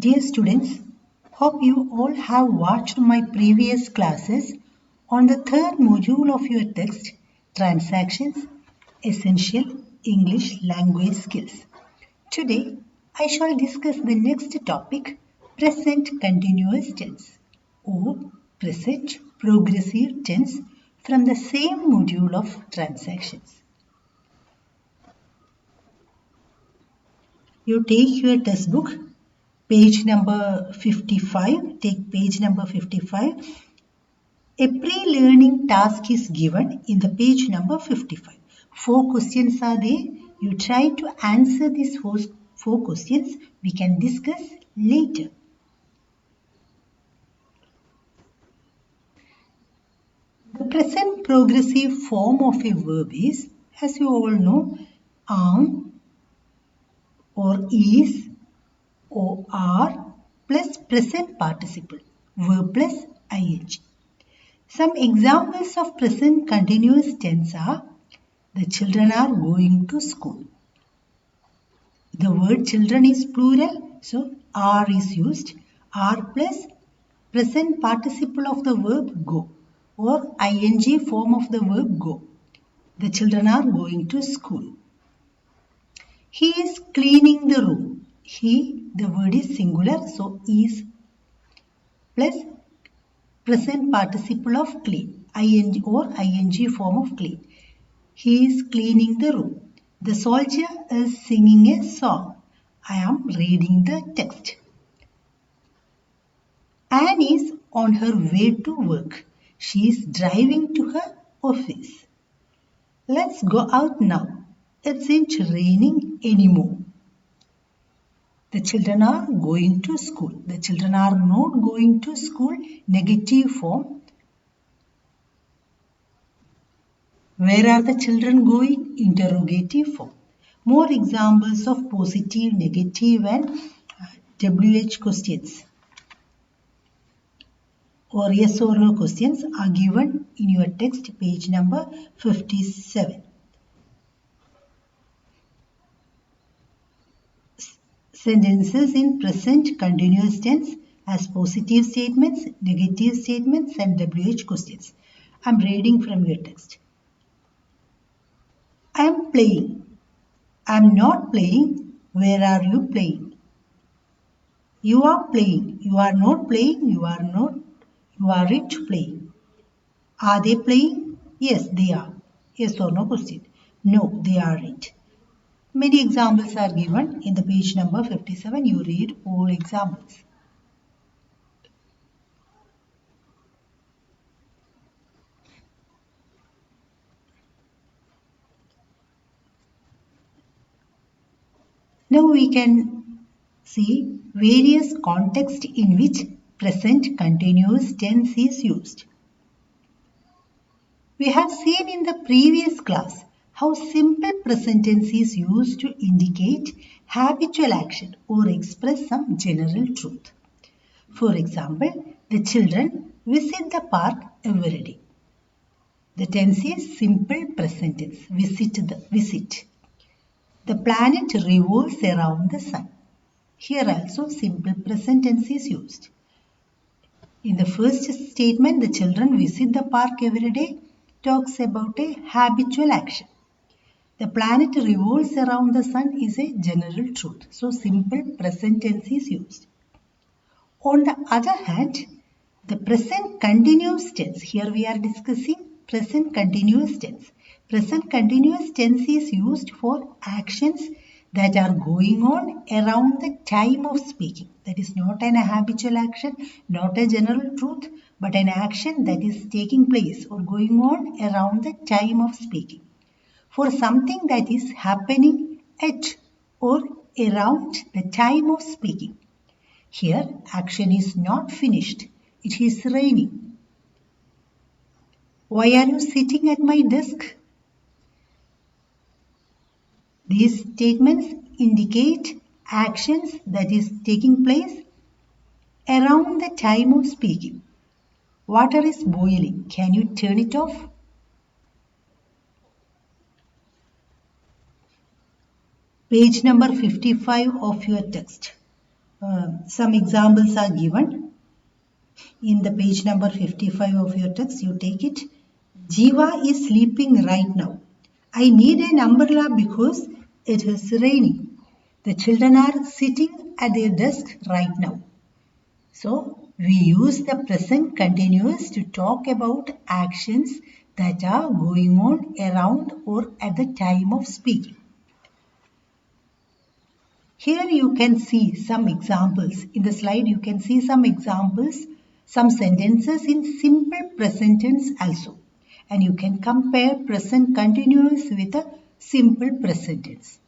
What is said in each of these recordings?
Dear students, hope you all have watched my previous classes on the third module of your text, Transactions, Essential English Language Skills. Today, I shall discuss the next topic, Present Continuous Tense or Present Progressive Tense from the same module of Transactions. You take your textbook, page number 55, take page number 55. A pre-learning task is given in the page number 55. 4 questions are there. You try to answer these 4 questions. We can discuss later. The present progressive form of a verb is, as you all know, am or is or are plus present participle, verb plus ing. Some examples of present continuous tense are, the children are going to school. The word children is plural, so are is used. Are plus present participle of the verb go or ing form of the verb go. The children are going to school. He is cleaning the room. He, the word is singular, so is plus present participle of clean, ing or ing form of clean. He is cleaning the room. The soldier is singing a song. I am reading the text. Anne is on her way to work. She is driving to her office. Let's go out now. It isn't raining anymore. The children are going to school. The children are not going to school. Negative form. Where are the children going? Interrogative form. More examples of positive, negative and WH questions or yes or no questions are given in your text, page number 57. Sentences in present continuous tense as positive statements, negative statements and WH questions. I am reading from your text. I am playing. I am not playing. Where are you playing? You are playing. You are not playing. You aren't playing. Are they playing? Yes, they are. Yes or no question. No, they aren't. Many examples are given in the page number 57. You read all examples. Now we can see various contexts in which present continuous tense is used. We have seen in the previous class how simple present tense is used to indicate habitual action or express some general truth. For example, the children visit the park every day. The tense is simple present tense, visit. The planet revolves around the sun. Here also simple present tense is used. In the first statement, the children visit the park every day talks about a habitual action. The planet revolves around the sun is a general truth. So simple present tense is used. On the other hand, the present continuous tense, here we are discussing present continuous tense. Present continuous tense is used for actions that are going on around the time of speaking. That is not an habitual action, not a general truth, but an action that is taking place or going on around the time of speaking. For something that is happening at or around the time of speaking. Here, action is not finished. It is raining. Why are you sitting at my desk? These statements indicate actions that is taking place around the time of speaking. Water is boiling. Can you turn it off? Page number 55 of your text. Some examples are given in the page number 55 of your text. You take it. Jiva is sleeping right now. I need an umbrella because it is raining. The children are sitting at their desk right now. So we use the present continuous to talk about actions that are going on around or at the time of speaking. Here you can see some examples. In the slide you can see some examples, some sentences in simple present tense also. And you can compare present continuous with a simple present tense.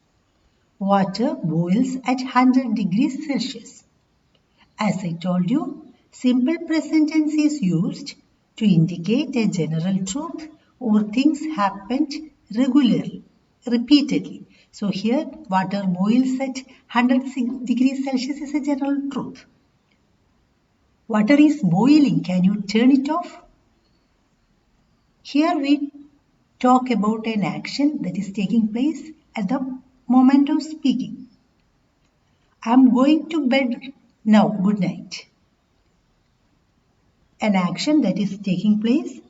Water boils at 100 degrees Celsius. As I told you, simple present tense is used to indicate a general truth or things happened regularly, repeatedly. So here water boils at 100 degrees Celsius is a general truth. Water is boiling. Can you turn it off? Here we talk about an action that is taking place at the moment of speaking. I am going to bed now. Good night. An action that is taking place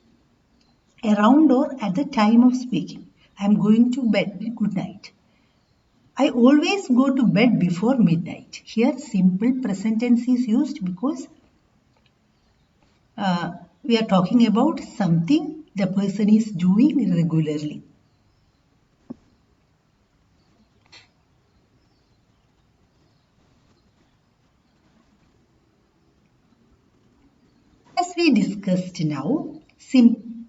around or at the time of speaking. I am going to bed. Good night. I always go to bed before midnight. Here simple present tense is used because we are talking about something the person is doing regularly. As we discussed now,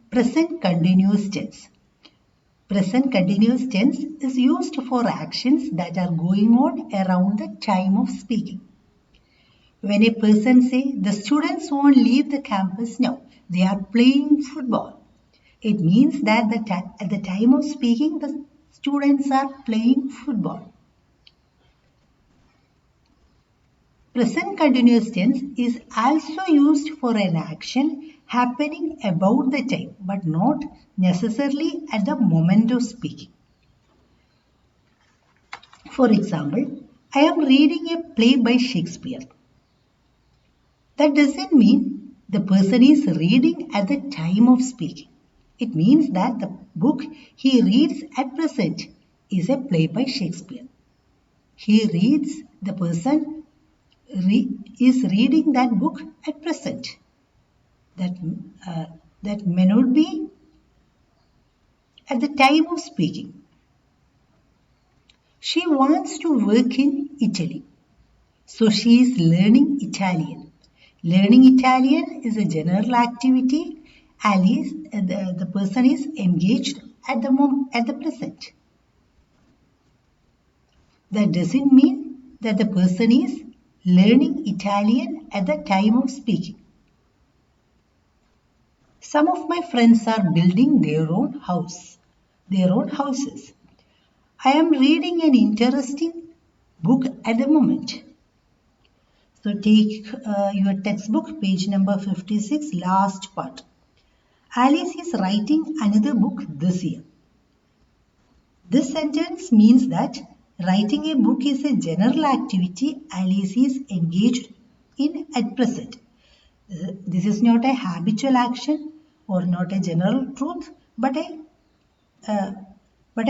present continuous tense. Present continuous tense is used for actions that are going on around the time of speaking. When a person says, the students won't leave the campus now, they are playing football. It means that at the time of speaking, the students are playing football. Present continuous tense is also used for an action happening about the time, but not necessarily at the moment of speaking. For example, I am reading a play by Shakespeare. That doesn't mean the person is reading at the time of speaking. It means that the book he reads at present is a play by Shakespeare. The person is reading that book at present. That may not be at the time of speaking. She wants to work in Italy, so she is learning Italian. Learning Italian is a general activity. Alice, the person is engaged at the present. That doesn't mean that the person is learning Italian at the time of speaking. Some of my friends are building their own houses. I am reading an interesting book at the moment. So take your textbook, page number 56, last part. Alice is writing another book this year. This sentence means that writing a book is a general activity Alice is engaged in at present. This is not a habitual action or not a general truth, but a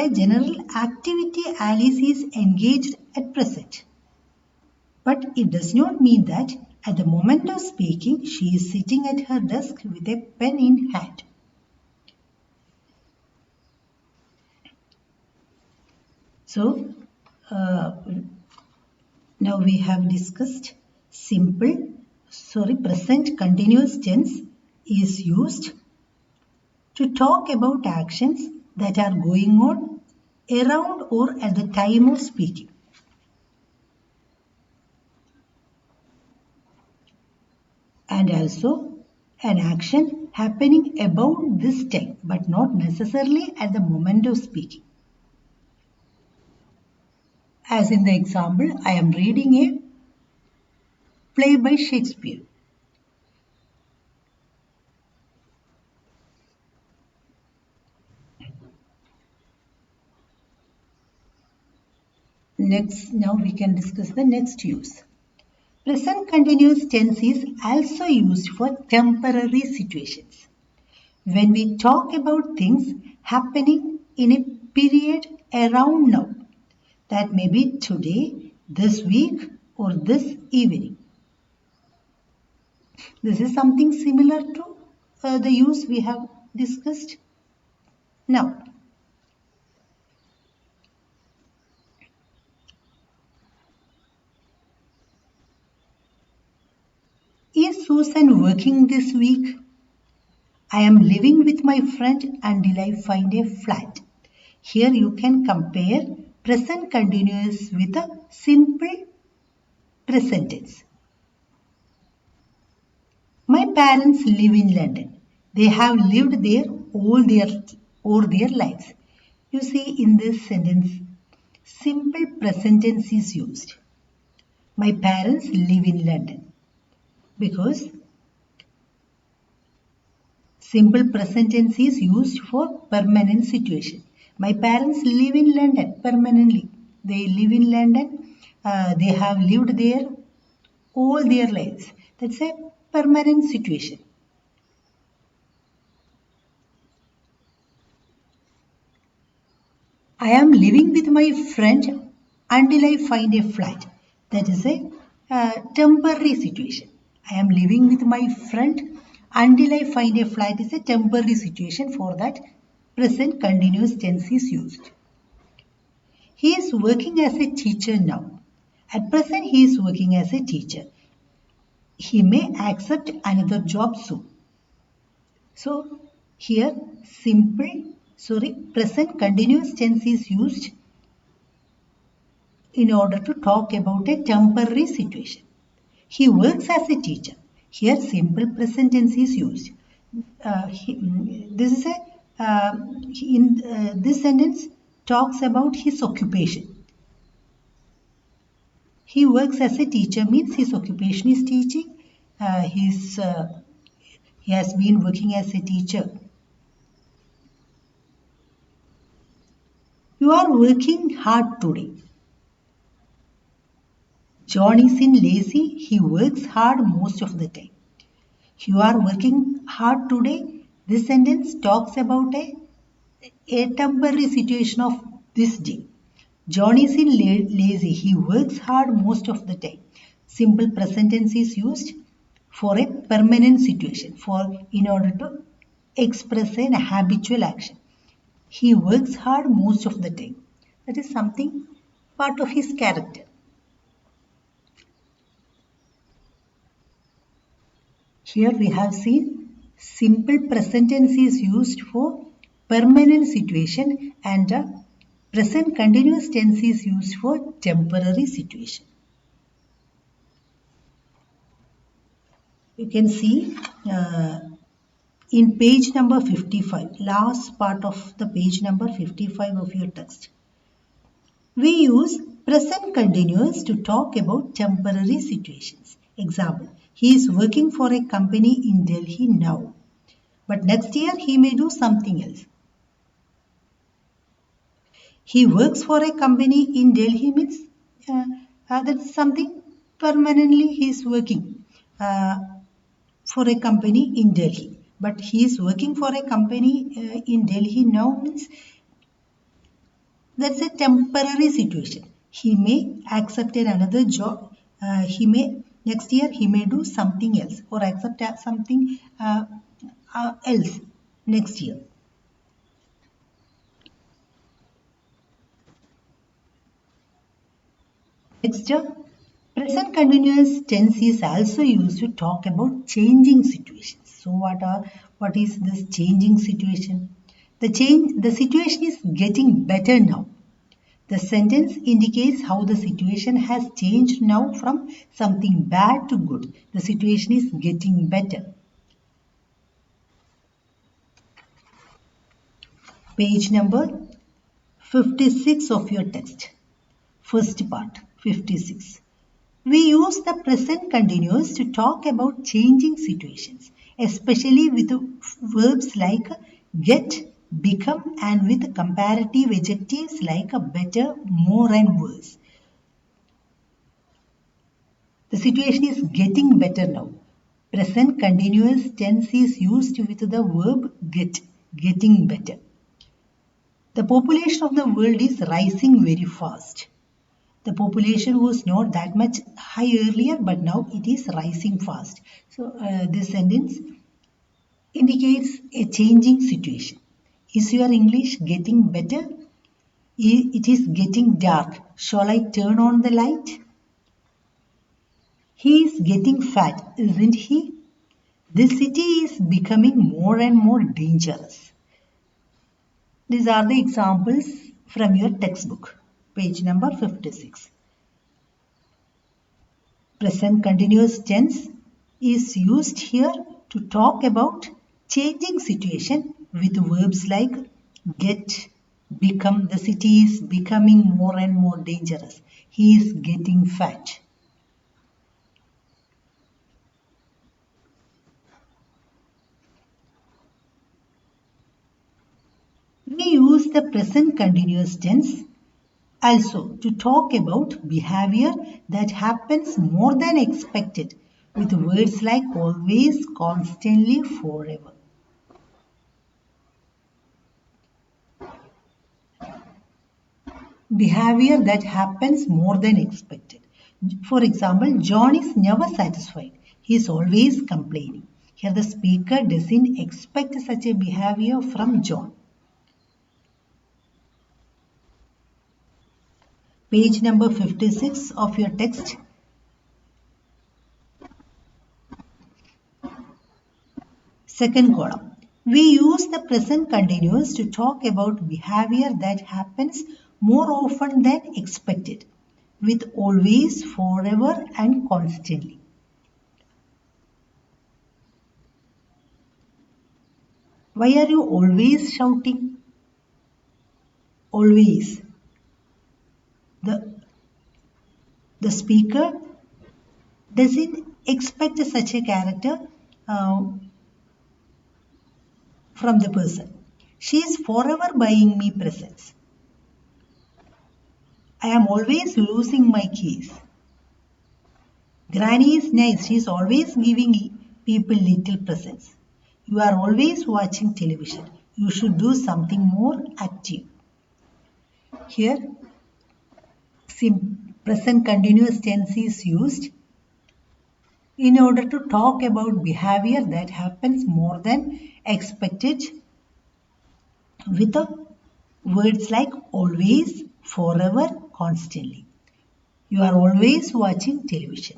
general activity Alice is engaged at present. But it does not mean that at the moment of speaking, she is sitting at her desk with a pen in hand. So, now we have discussed present continuous tense is used to talk about actions that are going on around or at the time of speaking. And also an action happening about this time, but not necessarily at the moment of speaking. As in the example, I am reading a play by Shakespeare. Now we can discuss the next use. Present continuous tense is also used for temporary situations. When we talk about things happening in a period around now, that may be today, this week, or this evening. This is something similar to the use we have discussed. Now, is Susan working this week? I am living with my friend until I find a flat. Here you can compare present continuous with a simple present tense. My parents live in London. They have lived there all their lives. You see, in this sentence, simple present tense is used. My parents live in London because simple present tense is used for permanent situation. My parents live in London permanently. They live in London. They have lived there all their lives. That's a permanent situation. I am living with my friend until I find a flat. That is a temporary situation. I am living with my friend until I find a flat is a temporary situation. For that, present continuous tense is used. He is working as a teacher now. At present, he is working as a teacher. He may accept another job soon. So, here present continuous tense is used in order to talk about a temporary situation. He works as a teacher. Here simple present tense is used. This sentence talks about his occupation. He works as a teacher means his occupation is teaching. He has been working as a teacher. You are working hard today. John isn't lazy, he works hard most of the time. You are working hard today. This sentence talks about a temporary situation of this day. John isn't lazy, he works hard most of the time. Simple present tense is used for a permanent situation, in order to express an habitual action. He works hard most of the time. That is something part of his character. Here we have seen simple present tense is used for permanent situation and present continuous tense is used for temporary situation. You can see in page number 55, last part of the page number 55 of your text. We use present continuous to talk about temporary situations. Example, he is working for a company in Delhi now, but next year he may do something else. He works for a company in Delhi means that's something permanently he is working for a company in Delhi. But he is working for a company in Delhi now means that's a temporary situation. He may accept another job. Next year he may do something else or accept something else next year. Next, present continuous tense is also used to talk about changing situations. So what is this changing situation? The situation is getting better now. The sentence indicates how the situation has changed now from something bad to good. The situation is getting better. Page number 56 of your text. First part, 56. We use the present continuous to talk about changing situations, especially with verbs like get, become, and with comparative adjectives like better, more, and worse. The situation is getting better now. Present continuous tense is used with the verb get, getting better. The population of the world is rising very fast. The population was not that much high earlier, but now it is rising fast. So this sentence indicates a changing situation. Is your English getting better? It is getting dark. Shall I turn on the light? He is getting fat, isn't he? The city is becoming more and more dangerous. These are the examples from your textbook, page number 56. Present continuous tense is used here to talk about changing situation with verbs like get, become. The city is becoming more and more dangerous. He is getting fat. We use the present continuous tense also to talk about behavior that happens more than expected with words like always, constantly, forever. Behavior that happens more than expected. For example, John is never satisfied. He is always complaining. Here the speaker doesn't expect such a behavior from John. Page number 56 of your text. Second column. We use the present continuous to talk about behavior that happens more often than expected with always, forever and constantly. Why are you always shouting? Always. The speaker doesn't expect such a character from the person. She is forever buying me presents. I am always losing my keys. Granny is nice. She is always giving people little presents. You are always watching television. You should do something more active. Here, present continuous tense is used in order to talk about behavior that happens more than expected with words like always, forever, constantly. You are always watching television.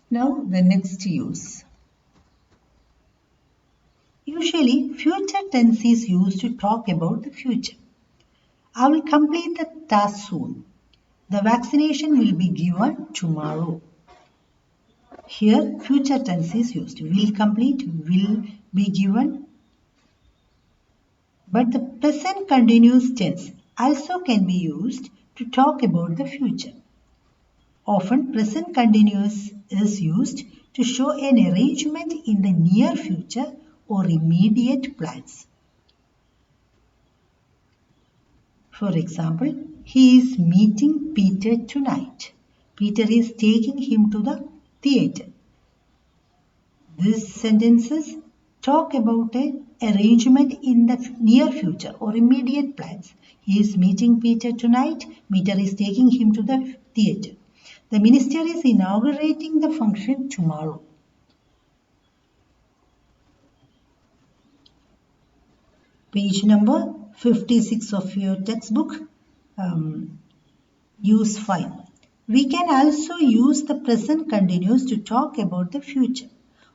Now the next use. Usually future tense is used to talk about the future. I will complete the task soon. The vaccination will be given tomorrow. Here future tense is used. Will complete, will be given. But the present continuous tense also can be used to talk about the future. Often present continuous is used to show an arrangement in the near future or immediate plans. For example, he is meeting Peter tonight. Peter is taking him to the theatre. These sentences talk about an arrangement in the near future or immediate plans. He is meeting Peter tonight. Peter is taking him to the theatre. The minister is inaugurating the function tomorrow. Page number 56 of your textbook, use 5. We can also use the present continuous to talk about the future.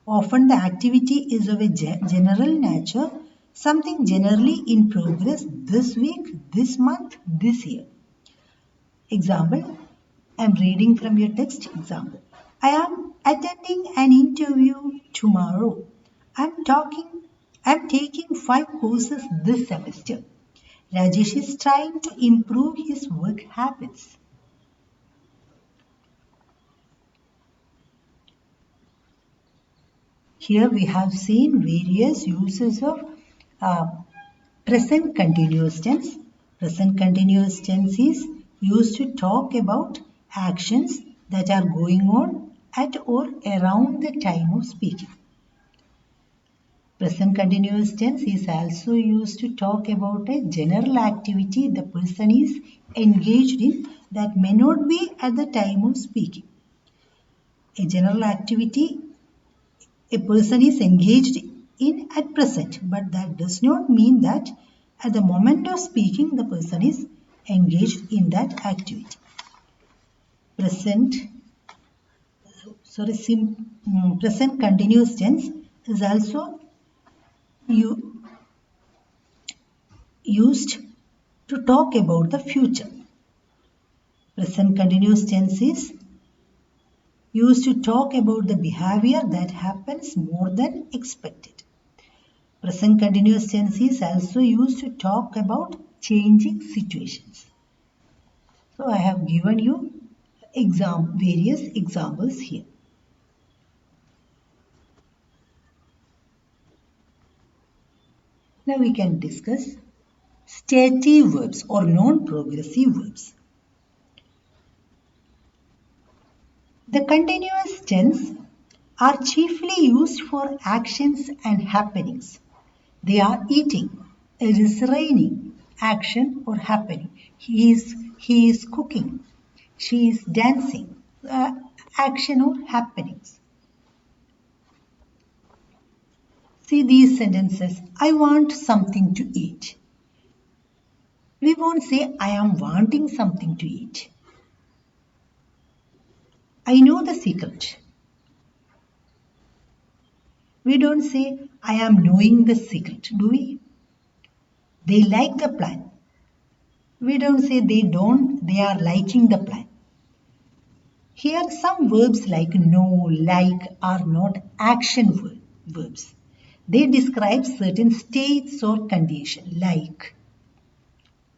Often the activity is of a general nature, something generally in progress this week, this month, this year. Example, I am reading from your text. Example, I am attending an interview tomorrow. I'm taking 5 courses this semester. Rajesh is trying to improve his work habits. Here we have seen various uses of present continuous tense. Present continuous tense is used to talk about actions that are going on at or around the time of speaking. Present continuous tense is also used to talk about a general activity the person is engaged in that may not be at the time of speaking. A general activity a person is engaged in at present, but that does not mean that at the moment of speaking the person is engaged in that activity. Present continuous tense is also used to talk about the future. Present continuous tense is used to talk about the behavior that happens more than expected. Present continuous tense is also used to talk about changing situations. So I have given you various examples here. Now we can discuss stative verbs or non-progressive verbs. The continuous tense are chiefly used for actions and happenings. They are eating, it is raining, action or happening. He is cooking, she is dancing, action or happenings. See these sentences. I want something to eat. We won't say I am wanting something to eat. I know the secret. We don't say I am knowing the secret, do we? They like the plan. We don't say they are liking the plan. Here some verbs like know, like are not action verbs. They describe certain states or condition like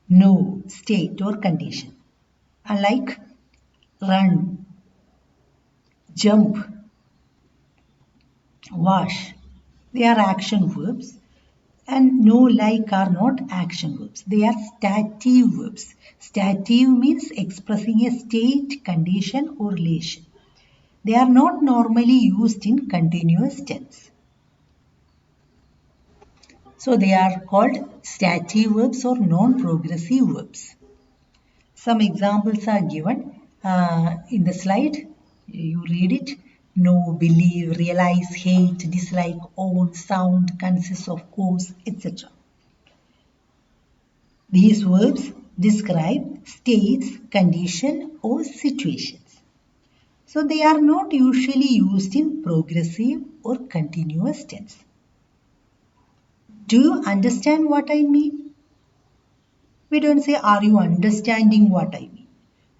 know, state or condition. Unlike run, jump, wash. They are action verbs. And no, like are not action verbs. They are stative verbs. Stative means expressing a state, condition or relation. They are not normally used in continuous tense. So they are called stative verbs or non-progressive verbs. Some examples are given in the slide. You read it. Know, believe, realize, hate, dislike, own, sound, consist of, course, etc. These verbs describe states, condition or situations. So they are not usually used in progressive or continuous tense. Do you understand what I mean? We don't say, are you understanding what I mean?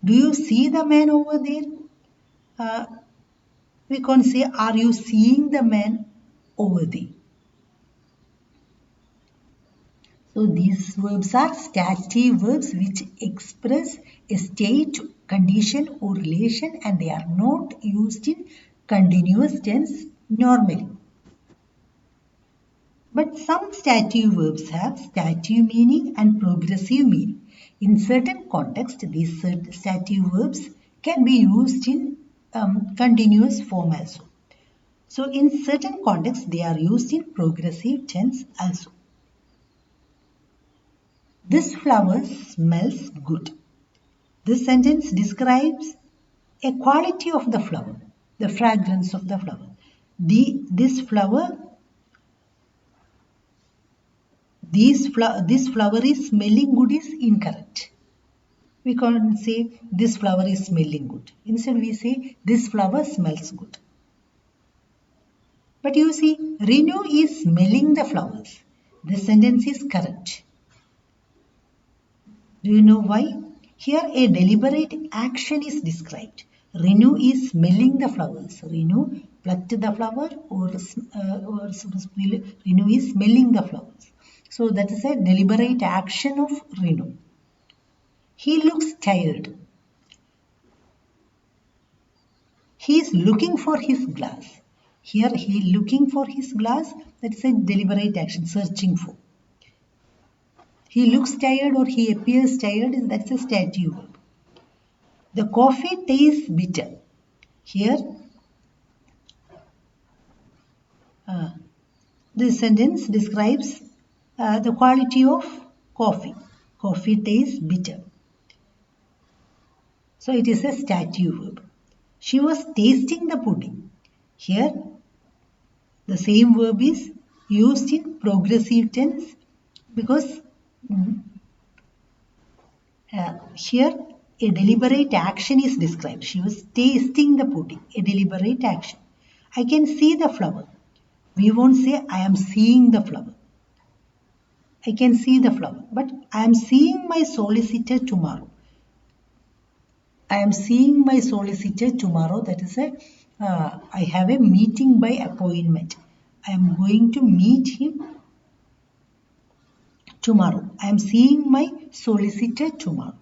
Do you see the man over there? We can't say, are you seeing the man over there? So these verbs are stative verbs which express a state, condition or relation and they are not used in continuous tense normally. But some stative verbs have stative meaning and progressive meaning. In certain contexts, these stative verbs can be used in continuous form also. So in certain contexts, they are used in progressive tense also. This flower smells good. This sentence describes a quality of the flower, the fragrance of the flower. This flower is smelling good is incorrect. We can't say this flower is smelling good. Instead we say this flower smells good. But you see, Renu is smelling the flowers. This sentence is correct. Do you know why? Here a deliberate action is described. Renu is smelling the flowers. Renu plucked the flower or Renu is smelling the flowers. So that is a deliberate action of Renu. He looks tired. He is looking for his glass. Here he is looking for his glass. That is a deliberate action, searching for. He looks tired or he appears tired, that's a stative verb. The coffee tastes bitter. Here, this sentence describes the quality of coffee. Coffee tastes bitter. So it is a stative verb. She was tasting the pudding. Here, the same verb is used in progressive tense because here a deliberate action is described. She was tasting the pudding, a deliberate action. I can see the flower. We won't say I am seeing the flower. I can see the flower, but I am seeing my solicitor tomorrow. I am seeing my solicitor tomorrow. That is I have a meeting by appointment. I am going to meet him tomorrow. I am seeing my solicitor tomorrow.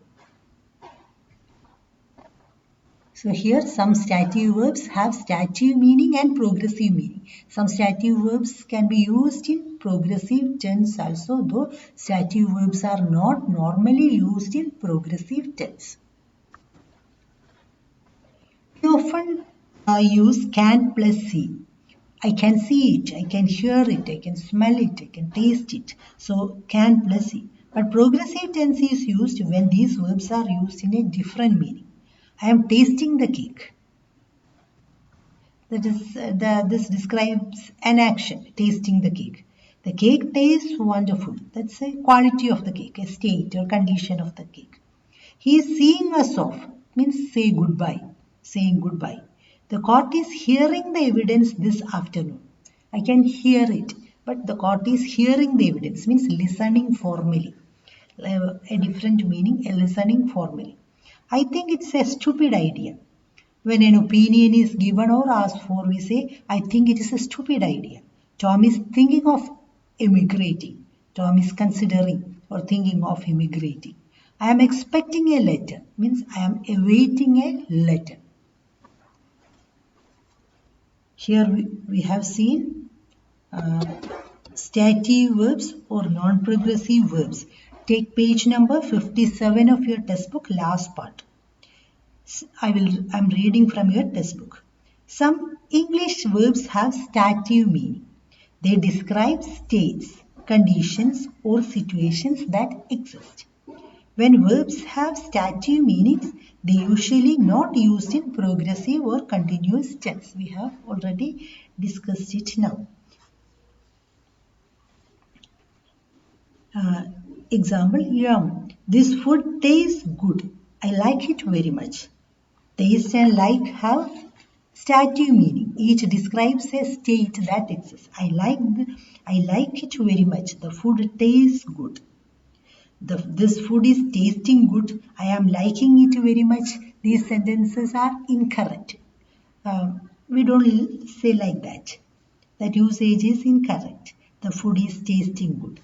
So here some stative verbs have stative meaning and progressive meaning. Some stative verbs can be used in progressive tense also, though stative verbs are not normally used in progressive tense. We often use can plus see. I can see it, I can hear it, I can smell it, I can taste it. So can plus see. But progressive tense is used when these verbs are used in a different meaning. I am tasting the cake. That is, this describes an action, tasting the cake. The cake tastes wonderful. That's a quality of the cake, a state or condition of the cake. He is seeing us off, means say goodbye, saying goodbye. The court is hearing the evidence this afternoon. I can hear it, but the court is hearing the evidence, means listening formally. A different meaning, a listening formally. I think it's a stupid idea. When an opinion is given or asked for, we say, I think it is a stupid idea. Tom is thinking of immigrating. Tom is considering or thinking of immigrating. I am expecting a letter, means I am awaiting a letter. Here we have seen stative verbs or non-progressive verbs. Take page number 57 of your textbook, last part. I'm reading from your textbook. Some English verbs have stative meaning. They describe states, conditions, or situations that exist. When verbs have stative meanings, they usually not used in progressive or continuous tense. We have already discussed it now. Example, yum. This food tastes good. I like it very much. Taste and like have stative meaning. Each describes a state that exists. I like it very much. The food tastes good. This food is tasting good. I am liking it very much. These sentences are incorrect. We don't say like that. That usage is incorrect. The food is tasting good.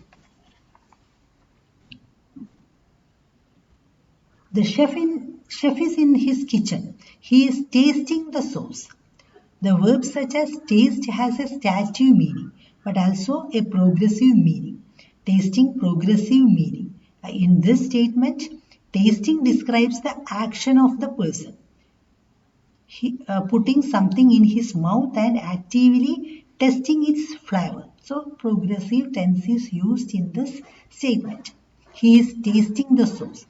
The chef is in his kitchen. He is tasting the sauce. The verb such as taste has a stative meaning, but also a progressive meaning. Tasting progressive meaning. In this statement, tasting describes the action of the person. Putting something in his mouth and actively testing its flavor. So progressive tense is used in this statement. He is tasting the sauce.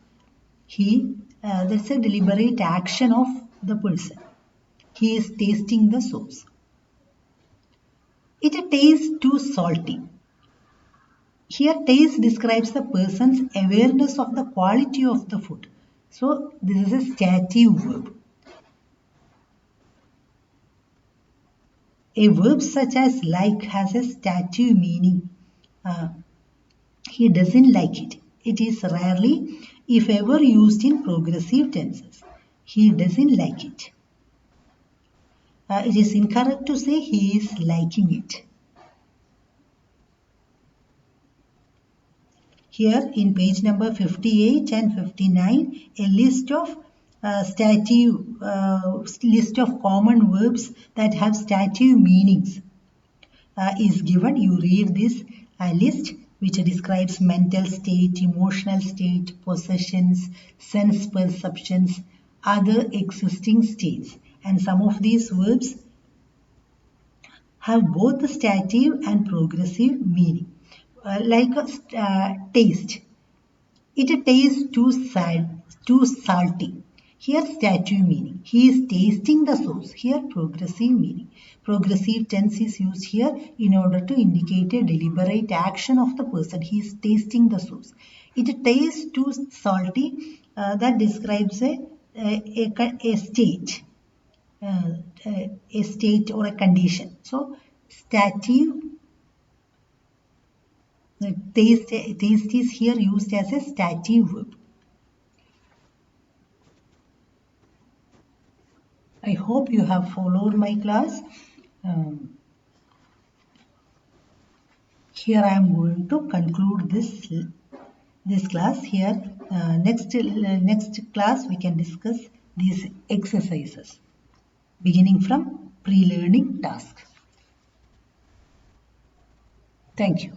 That's a deliberate action of the person. He is tasting the sauce. It tastes too salty. Here, taste describes the person's awareness of the quality of the food. So, this is a stative verb. A verb such as like has a stative meaning. He doesn't like it. It is rarely, if ever, used in progressive tenses. He doesn't like it. It is incorrect to say he is liking it. Here in page number 58 and 59, a list of list of common verbs that have stative meanings is given. You read this list, which describes mental state, emotional state, possessions, sense perceptions, other existing states. And some of these verbs have both stative and progressive meaning. Like taste. It tastes too sad, too salty. Here stative meaning. He is tasting the sauce. Here progressive meaning. Progressive tense is used here in order to indicate a deliberate action of the person. He is tasting the sauce. It tastes too salty. That describes a state. A state or a condition. So stative taste is here used as a stative verb. I hope you have followed my class. Here I am going to conclude this class. Here next class we can discuss these exercises beginning from pre-learning task. Thank you.